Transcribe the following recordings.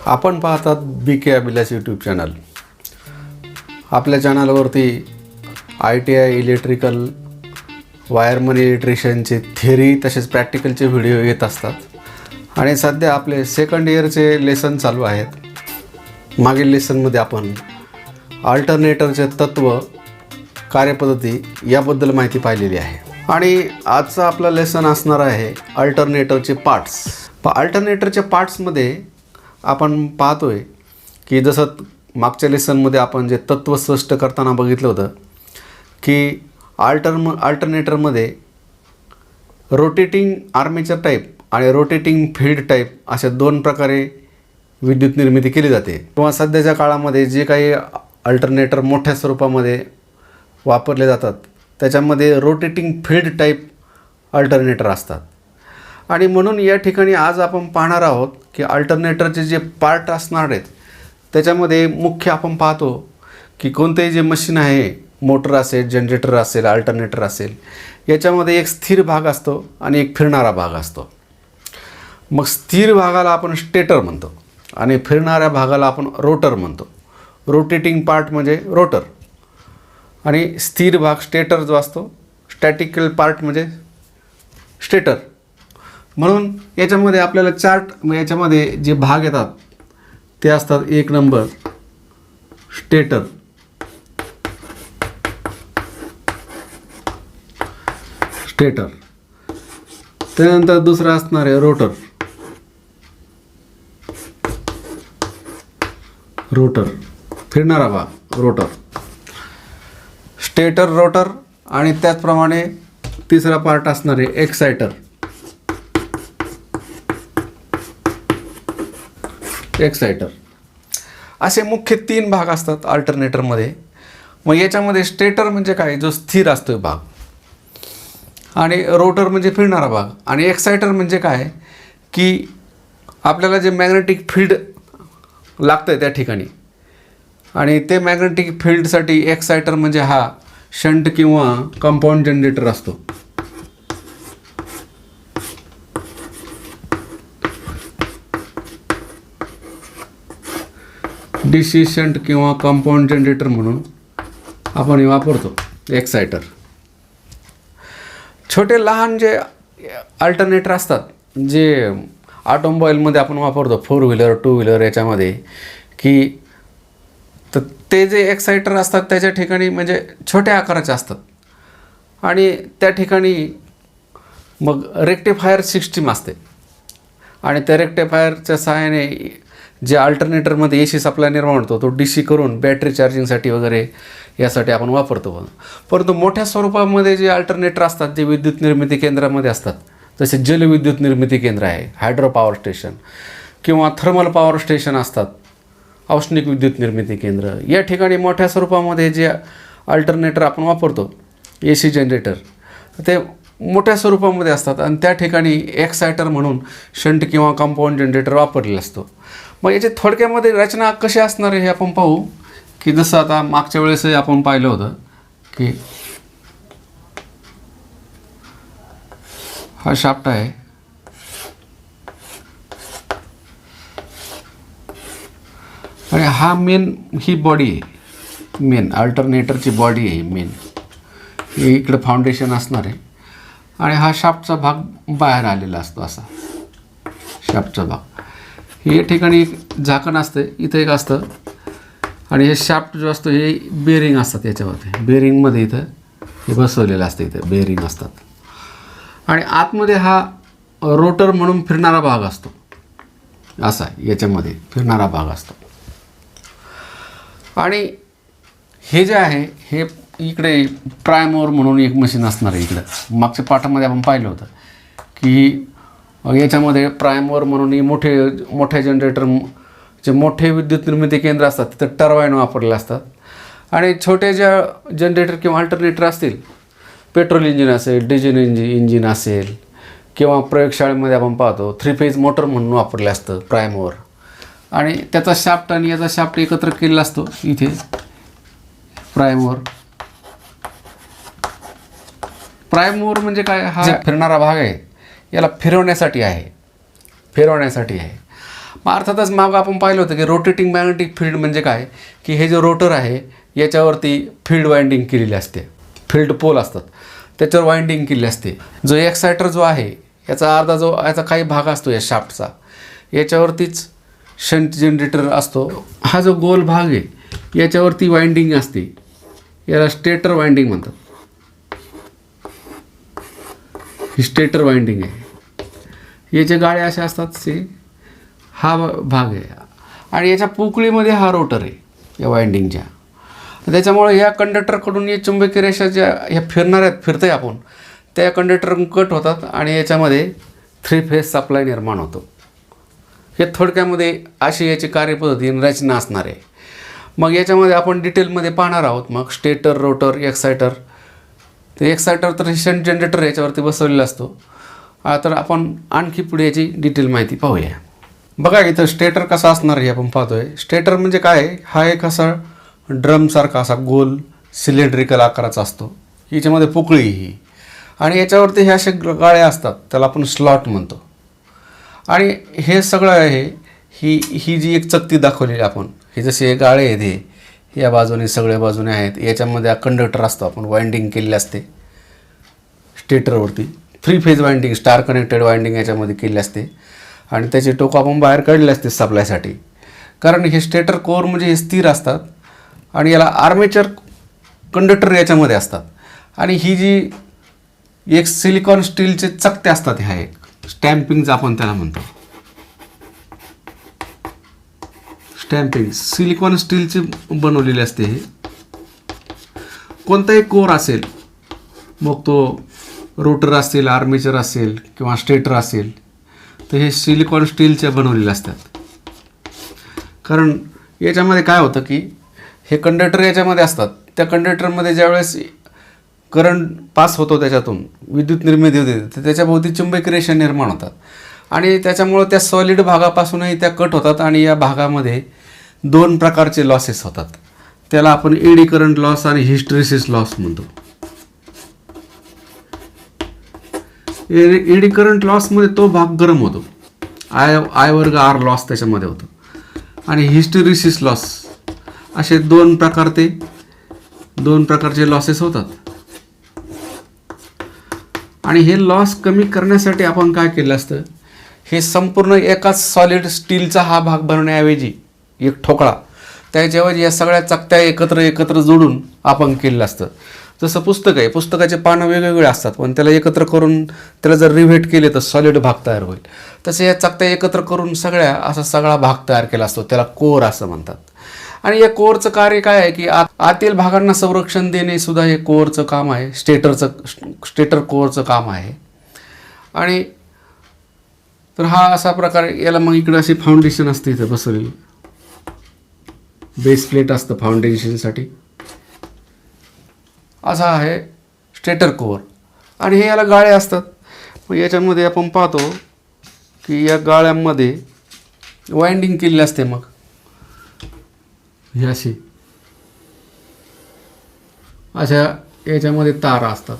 आपण पाहतात BK अभिलाष YouTube channel. आपल्या चॅनलवरती ITI इलेक्ट्रिकल, वायरमन इलेक्ट्रिशियनचे थिअरी तसेच प्रॅक्टिकलचे व्हिडिओ येत असतात आणि सध्या आपले सेकंड इयरचे लेसन चालू आहेत। मागील लेसनमध्ये आपण अल्टरनेटरचे तत्व, कार्यपद्धती याबद्दल माहिती पाहिलेली आहे आणि आजचा आपला लेसन असणार आहे अल्टरनेटरचे पार्ट्स। अल्टरनेटरच्या पार्ट्समध्ये आपण पाहतोय की जसं मागच्या लेसनमध्ये आपण जे तत्व स्पष्ट करताना बघितलं होतं की अल्टरनेटरमध्ये रोटेटिंग आर्मेचर टाईप आणि रोटेटिंग फील्ड टाईप अशा दोन प्रकारे विद्युत निर्मिती केली जाते। किंवा सध्याच्या काळामध्ये जे काही अल्टरनेटर मोठ्या स्वरूपामध्ये वापरले जातात त्याच्यामध्ये रोटेटिंग फील्ड टाईप अल्टरनेटर असतात आणि म्हणून या ठिकाणी आज आपण पाहणार आहोत की अल्टरनेटरचे जे पार्ट असणार आहेत त्याच्यामध्ये मुख्य आपण पाहतो की कोणतेही जे मशीन आहे, मोटर असेल, जनरेटर असेल, अल्टरनेटर असेल, याच्यामध्ये एक स्थिर भाग असतो आणि एक फिरणारा भाग असतो। मग स्थिर भागाला आपण स्टेटर म्हणतो आणि फिरणाऱ्या भागाला आपण रोटर म्हणतो। रोटेटिंग पार्ट म्हणजे रोटर आणि स्थिर भाग स्टेटर जो असतो, स्टॅटिकल पार्ट म्हणजे स्टेटर। म्हणून याच्यामध्ये आपल्याला चार्ट याच्यामध्ये जे भाग येतात ते असतात, एक नंबर स्टेटर, त्यानंतर दुसरा असणार आहे रोटर, फिरणारा भाग रोटर, स्टेटर, रोटर आणि त्याचप्रमाणे तिसरा पार्ट असणार आहे एक्सायटर। असे मुख्य तीन भाग असतात अल्टरनेटरमध्ये। मग याच्यामध्ये स्टेटर म्हणजे काय, जो स्थिर असतो भाग, आणि रोटर म्हणजे फिरणारा भाग, आणि एक्सायटर म्हणजे काय की आपल्याला जे मॅग्नेटिक फील्ड लागतं आहे त्या ठिकाणी, आणि ते मॅग्नेटिक फील्डसाठी एक्सायटर म्हणजे हा शंट किंवा कंपाऊंड जनरेटर असतो। DC शंट किंवा कंपाऊंड जनरेटर म्हणून आपण हे वापरतो एक्सायटर। छोटे लहान जे अल्टरनेटर असतात जे ऑटोमोबाईलमध्ये आपण वापरतो, 4 व्हीलर 2 व्हीलर याच्यामध्ये, की तर ते जे एक्सायटर असतात त्याच्या ठिकाणी म्हणजे छोट्या आकाराचे असतात आणि त्या ठिकाणी मग रेक्टिफायर सिस्टीम असते आणि त्या रेक्टिफायरच्या सहाय्याने जे अल्टरनेटरमध्ये AC सप्लाय निर्माण होतो तो DC करून बॅटरी चार्जिंगसाठी वगैरे यासाठी आपण वापरतो। परंतु मोठ्या स्वरूपामध्ये जे अल्टरनेटर असतात जे विद्युत निर्मिती केंद्रामध्ये असतात, जसे जलविद्युत निर्मिती केंद्र आहे, हायड्रो पॉवर स्टेशन किंवा थर्मल पॉवर स्टेशन असतात, औष्णिक विद्युत निर्मिती केंद्र, या ठिकाणी मोठ्या स्वरूपामध्ये जे अल्टरनेटर आपण वापरतो AC जनरेटर ते मोठ्या स्वरूपामध्ये असतात आणि त्या ठिकाणी एक्सायटर म्हणून शंट किंवा कंपाऊंड जनरेटर वापरलेला असतो। मग याची थोडक्यामध्ये रचना कशी असणार आहे हे आपण पाहू की जसं आता मागच्या वेळेसही आपण पाहिलं होतं की हा शाफ्ट आहे आणि हा ही बॉडी आहे, मेन अल्टरनेटरची बॉडी आहे मेन, हे इकडे फाउंडेशन असणार आहे आणि हा शाफ्टचा भाग बाहेर आलेला असतो, असा शाफ्टचा भाग। हे ठिकाणी एक झाकण असतं, इथं एक असतं आणि हे शाफ्ट जो असतो हे बेरिंग असतात याच्यामध्ये, बेरिंगमध्ये इथं हे बसवलेलं असतं, इथं बेरिंग असतात आणि आतमध्ये हा रोटर म्हणून फिरणारा भाग असतो, असा याच्यामध्ये फिरणारा भाग असतो। आणि हे जे आहे हे इकडे प्राइमोर म्हणून एक मशीन असणार आहे, इकडं मागच्या पाठामध्ये आपण पाहिलं होतं की याच्यामध्ये प्राइमोर म्हणून मोठे जनरेटर, जे मोठे विद्युत निर्मिती केंद्र असतात तिथं टर्बाईन वापरलेले असतात आणि छोटे ज्या जनरेटर किंवा अल्टरनेटर असतील, पेट्रोल इंजिन असेल, डिझेल इंजिन असेल किंवा प्रयोगशाळेमध्ये आपण पाहतो 3 फेज मोटर म्हणून वापरले असतं प्राइमोर, आणि त्याचा शाफ्ट आणि याचा शाफ्ट एकत्र केलेला असतो इथे प्राइमोर म्हणजे काय, हा फिरणारा भाग आहे, याला फिरवण्यासाठी आहे। मग अर्थातच मागं आपण पाहिलं होतं की रोटेटिंग मॅग्नेटिक फील्ड म्हणजे काय, की हे जे रोटर आहे याच्यावरती फील्ड वाइंडिंग केलेली असते, फील्ड पोल असतात त्याच्यावर वाइंडिंग केलेली असते. जो एक्सायटर जो आहे याचा अर्धा जो याचा काही भाग असतो या शाफ्टचा, याच्यावरतीच शंट जनरेटर असतो. हा जो गोल भाग आहे याच्यावरती वाइंडिंग असते, याला स्टेटर वाइंडिंग म्हणतात. ही स्टेटर वाइंडिंग आहे. याचे गाळे असे असतात ते, हा भाग आहे आणि याच्या पोकळीमध्ये हा रोटर आहे या वाइंडिंगच्या. त्याच्यामुळे ह्या कंडक्टरकडून या चुंबकीय रेषा ज्या ह्या फिरणाऱ्या फिरतंय आपण त्या कंडक्टरकडून कट होतात आणि याच्यामध्ये 3 फेज सप्लाय निर्माण होतो. हे थोडक्यामध्ये अशी याची कार्यपद्धती रचना असणार आहे. मग याच्यामध्ये आपण डिटेलमध्ये पाहणार आहोत. मग स्टेटर, रोटर, एक्सायटर. ते एक्सायटर तर शंट जनरेटर याच्यावरती बसवलेला असतो. तर आपण आणखी पुढे याची डिटेल माहिती पाहूया. बघा इथं स्टेटर कसा असणार हे आपण पाहतोय. स्टेटर म्हणजे काय, हा एक असा ड्रमसारखा असा गोल सिलेंड्रिकल आकाराचा असतो. याच्यामध्ये पोकळी ही आणि याच्यावरती हे असे गाळे असतात, त्याला आपण स्लॉट म्हणतो. आणि हे सगळं आहे ही जी एक चकती दाखवलेली आपण, हे जसे हे गाळे आहेत हे या बाजूने सगळ्या बाजूने आहेत. याच्यामध्ये कंडक्टर असतो, आपण वाइंडिंग केलेली असते स्टेटरवरती. 3 phase winding, star connected winding याच्यामध्ये केली असते आणि त्याचे टोक आपण बाहेर काढले असते सप्लायसाठी. कारण हे स्टेटर कोअर म्हणजे हे स्थिर असतात आणि याला आर्मेचर कंडक्टर याच्यामध्ये असतात. आणि ही जी एक सिलिकॉन स्टीलचे चकते असतात, ह्या एक स्टॅम्पिंगचा आपण त्याला म्हणतो. स्टॅम्पिंग सिलिकॉन स्टीलचे बनवलेले असते. हे कोणताही कोर असेल, मग तो रोटर असेल, आर्मेचर असेल किंवा स्टेटर असेल, तर हे सिलिकॉन स्टीलचे बनवलेले असतात. कारण याच्यामध्ये काय होतं की हे कंडक्टर याच्यामध्ये असतात, त्या कंडक्टरमध्ये ज्यावेळेस करंट पास होतो त्याच्यातून विद्युत निर्मिती होते, तर त्याच्याभोवती चुंबकीय रेषा निर्माण होतात आणि त्याच्यामुळं त्या सॉलिड भागापासूनही त्या कट होतात आणि या भागामध्ये 2 प्रकारचे लॉसेस होतात. त्याला आपण एडी करंट लॉस आणि हिस्टेरिसिस लॉस म्हणतो. एडी करंट लॉसमध्ये तो भाग गरम होतो, आय वर्ग आर लॉस त्याच्यामध्ये होतो. आणि हिस्टेरिसिस लॉस असे 2 प्रकारचे लॉसेस होतात. आणि हे लॉस कमी करण्यासाठी आपण काय केलं असतं, हे संपूर्ण एकाच सॉलिड स्टीलचा हा भाग बनवण्याऐवजी एक ठोकळा, त्याच्याऐवजी या सगळ्या चकत्या एकत्र जोडून आपण केलेलं असतं. जसं पुस्तक आहे, पुस्तकाचे पानं वेगवेगळे असतात, पण त्याला एकत्र करून त्याला जर रिव्हेट केले तर सॉलिड भाग तयार होईल. तसे या चकत्या एकत्र करून असा सगळा भाग तयार केला असतो, त्याला कोर असं म्हणतात. आणि या कोअरचं कार्य काय आहे की आतील भागांना संरक्षण देणे सुद्धा हे कोअरचं काम आहे, स्टेटर कोअरचं काम आहे. आणि तर हा असा प्रकारे याला मग इकडे अशी फाउंडेशन असते, इथं बसवलेली बेस प्लेट असतं फाउंडेशनसाठी. असा आहे स्टेटर कोअर. आणि हे याला गाळे असतात. मग याच्यामध्ये आपण पाहतो की या गाळ्यांमध्ये वाइंडिंग केलेली असते. मग हे अशा याच्यामध्ये तारा असतात.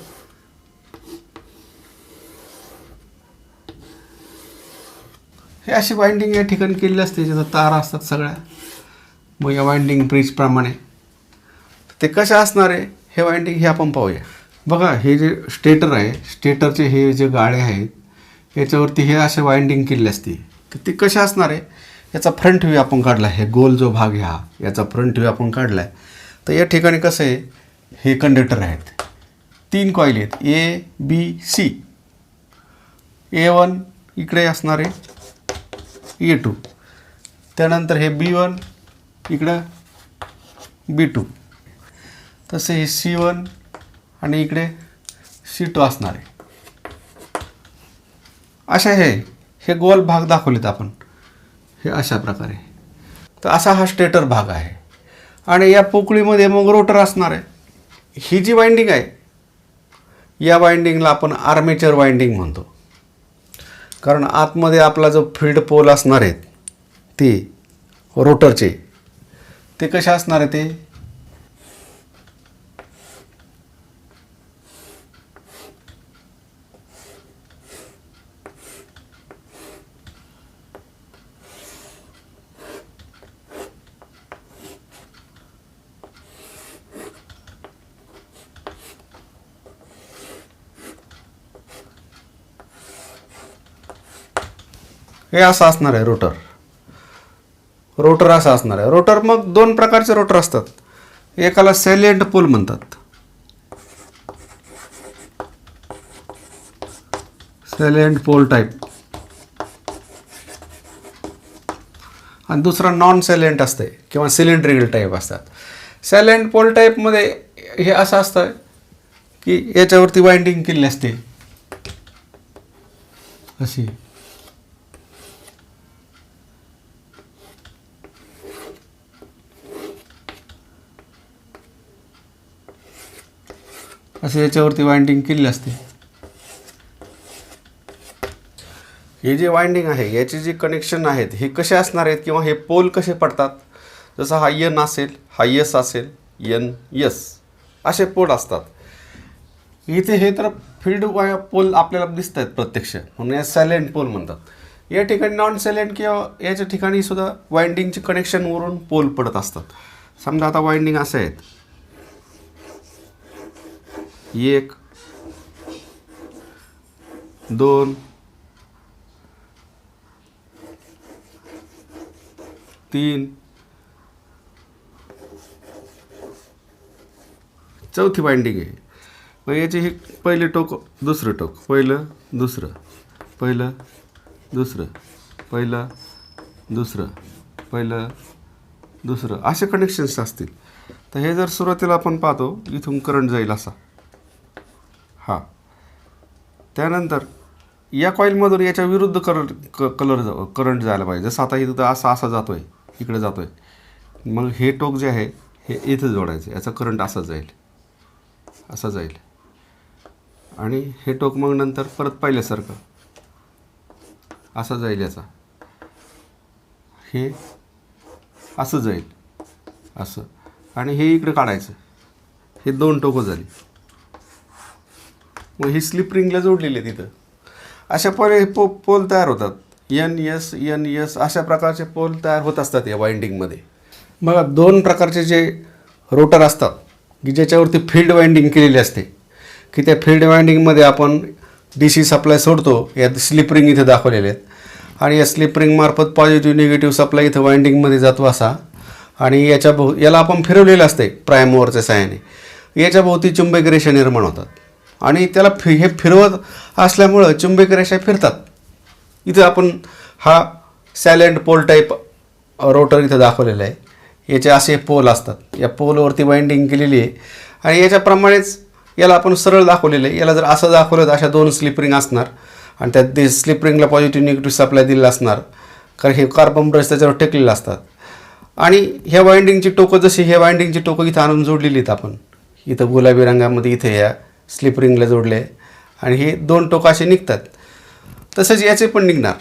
हे अशी वाइंडिंग या ठिकाणी केलेली असते, याच्यात तारा असतात सगळ्या. मग या वाइंडिंग ब्रिजप्रमाणे ते कशा असणार आहे हे वाइंडिंग हे आपण पाहूया. बघा हे जे स्टेटर आहे, स्टेटरचे हे जे गाळे आहेत याच्यावरती हे असे वाइंडिंग केलेली असते. तर ते कशा असणार आहे, याचा फ्रंट व्ह्यू आपण काढला आहे. गोल जो भाग ह्या याचा फ्रंट व्ह्यू आपण काढला आहे. तर या ठिकाणी कसं आहे, हे कंडक्टर आहेत, 3 कॉईल आहेत, A, B, C. A1 इकडे असणार आहे, A2. त्यानंतर हे B1 इकडं, B2. तसे हे C1 आणि इकडे C2 असणार आहे. अशा हे गोल भाग दाखवलेत आपण हे अशा प्रकारे. तर असा हा स्टेटर भाग आहे. आणि या पोकळीमध्ये मग रोटर असणार आहे. ही जी वाइंडिंग आहे या वाइंडिंगला आपण आर्मेचर वाइंडिंग म्हणतो. कारण आतमध्ये आपला जो फील्ड पोल असणार आहेत ते रोटरचे, ते कशा असणार आहे, ते हे असं असणार आहे रोटर. रोटर असं असणार आहे. रोटर मग दोन प्रकारचे रोटर असतात. एकाला सॅलिएंट पोल म्हणतात, सॅलिएंट पोल टाईप, आणि दुसरा नॉन सॅलिएंट असते किंवा सिलेंड्रिकल टाईप असतात. सॅलिएंट पोल टाईपमध्ये हे असं असतं की याच्यावरती वाइंडिंग केलेली असते अशी. असे याच्यावरती वाइंडिंग केलेली असते. हे जे वाइंडिंग आहे याचे जे कनेक्शन आहेत हे कसे असणार आहेत किंवा हे पोल कसे पडतात, जसं हा एन असेल, हा एस असेल, एन एस असे पोल असतात. इथे हे तर फील्ड पोल आपल्याला दिसत आहेत प्रत्यक्ष, म्हणून या सॅलिएंट पोल म्हणतात. या ठिकाणी नॉन सॅलिएंट किंवा याच्या ठिकाणी सुद्धा वाइंडिंगचे कनेक्शनवरून पोल पडत असतात. समजा आता वाइंडिंग असे आहेत, 1 2 3 चौथी वाइंडिंग आहे. मग याचे हे पहिले टोक, दुसरं टोक, पहिलं दुसरं, पहिलं दुसरं, पहिलं दुसरं, पहिलं दुसरं असे कनेक्शन्स असतील. तर हे जर सुरुवातीला आपण पाहतो इथून करंट जाईल असा, हा, त्यानंतर या कॉईलमधून याच्या विरुद्ध करंट जायला पाहिजे. जसं आता इथं असा जातोय, इकडे जातोय, मग हे टोक जे आहे हे इथं जोडायचं, याचा करंट असा जाईल, असा जाईल, आणि हे टोक मग नंतर परत पहिल्यासारखं असं जाईल, याचा हे असं जाईल असं, आणि हे इकडे काढायचं. हे 2 टोकं झाली. मग ही स्लिप रिंगला जोडलेली आहे तिथं. अशा प्रकारे पोल तयार होतात. एन एस अशा प्रकारचे पोल तयार होत असतात या वाइंडिंगमध्ये. बघा, 2 प्रकारचे जे रोटर असतात की ज्याच्यावरती फील्ड वाइंडिंग केलेली असते, की त्या फील्ड वाइंडिंगमध्ये आपण DC सप्लाय सोडतो. यात स्लिप रिंग इथे दाखवलेले आहेत, आणि या स्लिप रिंगमार्फत पॉझिटिव्ह निगेटिव्ह सप्लाय इथं वाइंडिंगमध्ये जातो असा, आणि याला आपण फिरवलेलं असते प्राइम मूवरच्या सहाय्याने. याच्या भोवती चुंबकीय रेषा निर्माण होतात, आणि त्याला हे फिरवत असल्यामुळं चुंबकीय रेषा फिरतात. इथं आपण हा सॅलिएंट पोल टाईप रोटर इथं दाखवलेला आहे. याचे असे पोल असतात. या पोलवरती वाइंडिंग केलेली आहे, आणि याच्याप्रमाणेच याला आपण सरळ दाखवलेलं आहे. याला जर असं दाखवलं तर अशा 2 स्लिप रिंग असणार, आणि त्यात ते स्लिप रिंगला पॉझिटिव्ह निगेटिव्ह सप्लाय दिलेला असणार, कारण हे कार्बन ब्रश त्याच्यावर टेकलेले असतात. आणि ह्या वाइंडिंगची टोकं, जशी ह्या वाइंडिंगची टोकं इथं आणून जोडलेली आहेत आपण, इथं गुलाबी रंगामध्ये इथे या स्लिप रिंगला जोडले, आणि हे 2 टोकं असे निघतात. तसंच याचे पण निघणार.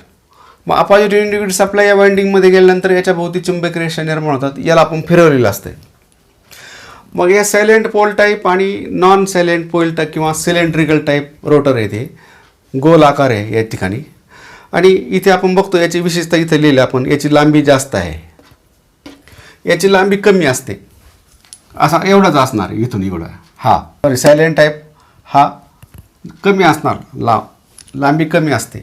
मग पॉझिटिव्ह निगेटिव्ह सप्लाय या वाइंडिंगमध्ये गेल्यानंतर याच्या भोवती चुंबकीय रेषा निर्माण होतात. याला आपण फिरवलेलं असते. मग या सॅलिएंट पोल टाईप आणि नॉन सॅलिएंट पोल टाईप किंवा सिलेंड्रिकल टाईप रोटर आहे, ते गोल आकार आहे या ठिकाणी. आणि इथे आपण बघतो याची विशेषता इथे लिहिली आपण, याची लांबी जास्त आहे, याची लांबी कमी असते. असा एवढाच असणार आहे इथून एवढा. हा सॅलिएंट टाईप हा कमी असणार, लांबी कमी असते.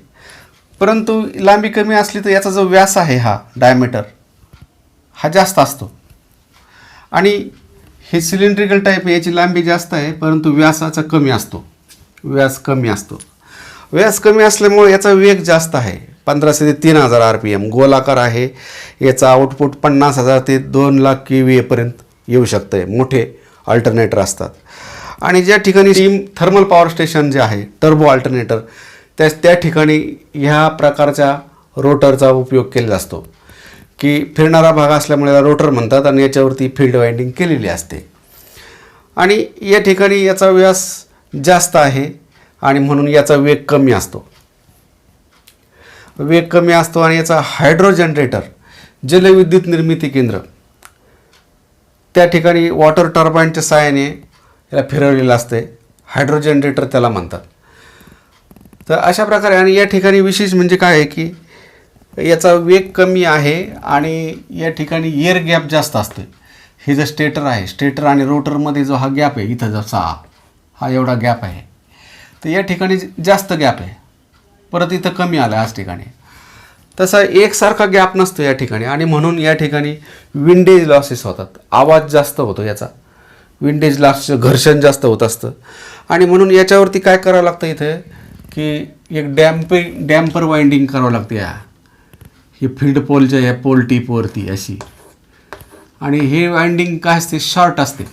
परंतु लांबी कमी असली तर याचा जो व्यास आहे, हा डायमीटर हा जास्त असतो. आणि हे सिलेंड्रिकल टाईप, याची लांबी जास्त आहे परंतु व्यासाचा कमी असतो, व्यास कमी असतो. व्यास कमी असल्यामुळे याचा वेग जास्त आहे, 1500 ते 3000 RPM गोलाकार आहे. याचा आउटपुट 50,000 ते 2,00,000 kVA पर्यंत येऊ शकते. मोठे अल्टरनेटर असतात. आणि ज्या ठिकाणी स्टीम थर्मल पॉवर स्टेशन जे आहे, टर्बो अल्टरनेटर, त्या ठिकाणी ह्या प्रकारच्या रोटरचा उपयोग केलेला असतो, की फिरणारा भाग असल्यामुळे याला रोटर म्हणतात, आणि याच्यावरती फील्ड वाइंडिंग केलेली असते. आणि या ठिकाणी याचा व्यास जास्त आहे, आणि म्हणून याचा वेग कमी असतो. वेग कमी असतो, आणि याचा हायड्रो जनरेटर, जलविद्युत निर्मिती केंद्र, त्या ठिकाणी वॉटर टर्बाईनच्या सहाय्याने याला फिरवलेलं असते. हायड्रो जनरेटर त्याला म्हणतात. तर अशा प्रकारे, आणि या ठिकाणी विशेष म्हणजे काय आहे की याचा वेग कमी आहे, आणि या ठिकाणी एअर गॅप जास्त असतो. हे जे स्टेटर आहे, स्टेटर आणि रोटरमध्ये जो हा गॅप आहे, इथं जसा हा एवढा गॅप आहे, तर या ठिकाणी जास्त गॅप आहे, परत इथं कमी आला आज ठिकाणी. तसा एकसारखा गॅप नसतो या ठिकाणी आणि म्हणून या ठिकाणी विंडेज लॉसेस होतात. आवाज जास्त होतो याचा, विंडेज लॉस, घर्षण जास्त होत असतं. आणि म्हणून याच्यावरती काय करावं लागतं इथे की एक डॅम्पर वाइंडिंग करावं लागते. ही फील्ड पोलच्या ह्या पोल टिपवरती अशी. आणि हे वाइंडिंग काय असते, शॉर्ट असते,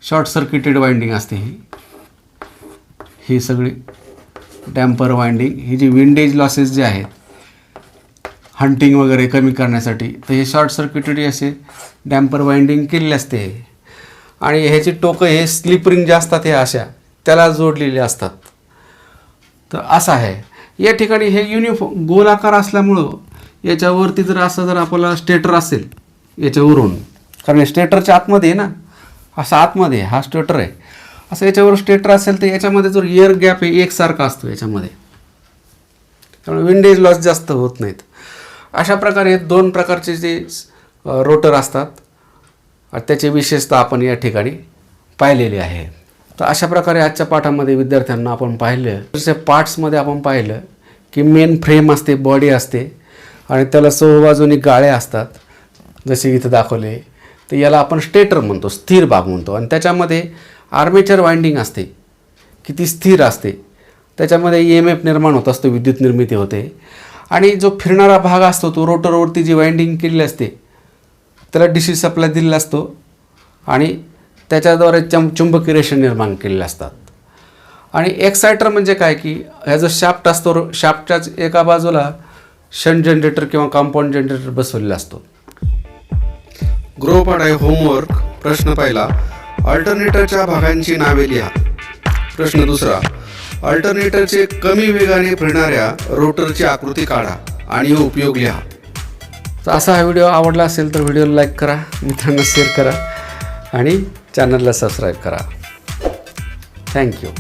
शॉर्ट सर्किटेड वाइंडिंग असते. ही सगळी डॅम्पर वाइंडिंग, ही जी विंडेज लॉसेस जे आहेत हंटिंग वगैरे कमी करण्यासाठी, तर हे शॉर्ट सर्किटेड असे डॅम्पर वाइंडिंग केलेले असते. आणि ह्याची टोकं हे स्लिप रिंग जे असतात हे अशा त्याला जोडलेले असतात. तर असं आहे या ठिकाणी. हे युनिफॉर्म गोलाकार असल्यामुळं याच्यावरती जर आपल्याला स्टेटर असेल याच्यावरून, कारण स्टेटरच्या आतमध्ये आहे ना, असं आतमध्ये हा स्टेटर आहे, असं याच्यावर स्टेटर असेल तर याच्यामध्ये जो एअर गॅप आहे एकसारखा असतो याच्यामध्ये, त्यामुळे विंडेज लॉस जास्त होत नाहीत. अशा प्रकारे 2 प्रकारचे जे रोटर असतात त्याची विशेषता आपण या ठिकाणी पाहिलेली आहे. तर अशा प्रकारे आजच्या पाठामध्ये विद्यार्थ्यांना आपण पाहिलं, दुसऱ्या पार्ट्समध्ये आपण पाहिलं की मेन फ्रेम असते, बॉडी असते आणि त्याला चहूबाजूनी गाळे असतात जसे इथं दाखवले. तर याला आपण स्टेटर म्हणतो, स्थिर भाग म्हणतो. आणि त्याच्यामध्ये आर्मेचर वाइंडिंग असते की ती स्थिर असते, त्याच्यामध्ये EMF निर्माण होत असतो, विद्युत निर्मिती होते. आणि जो फिरणारा भाग असतो तो रोटरवरती जी वाइंडिंग केलेली असते त्याला DC सप्लाय दिलेला असतो आणि त्याच्याद्वारे चुंबकीय रेषा निर्माण केलेल्या असतात. आणि एक्सायटर म्हणजे काय की ह्या जो शाफ्ट असतो, शाफ्टच्याच एका बाजूला शंट जनरेटर किंवा कंपाऊंड जनरेटर बसवलेला असतो. गृहपाठ आहे होमवर्क. प्रश्न पहिला, अल्टरनेटरच्या भागांची नावे लिहा. प्रश्न दुसरा, अल्टरनेटरचे कमी वेगाने फिरणाऱ्या रोटरची आकृती काढा आणि उपयोग लिहा. तर असा हा व्हिडिओ आवडला असेल तर व्हिडिओला लाईक करा, मित्रांना शेअर करा आणि चॅनलला सबस्क्राईब करा. थँक्यू.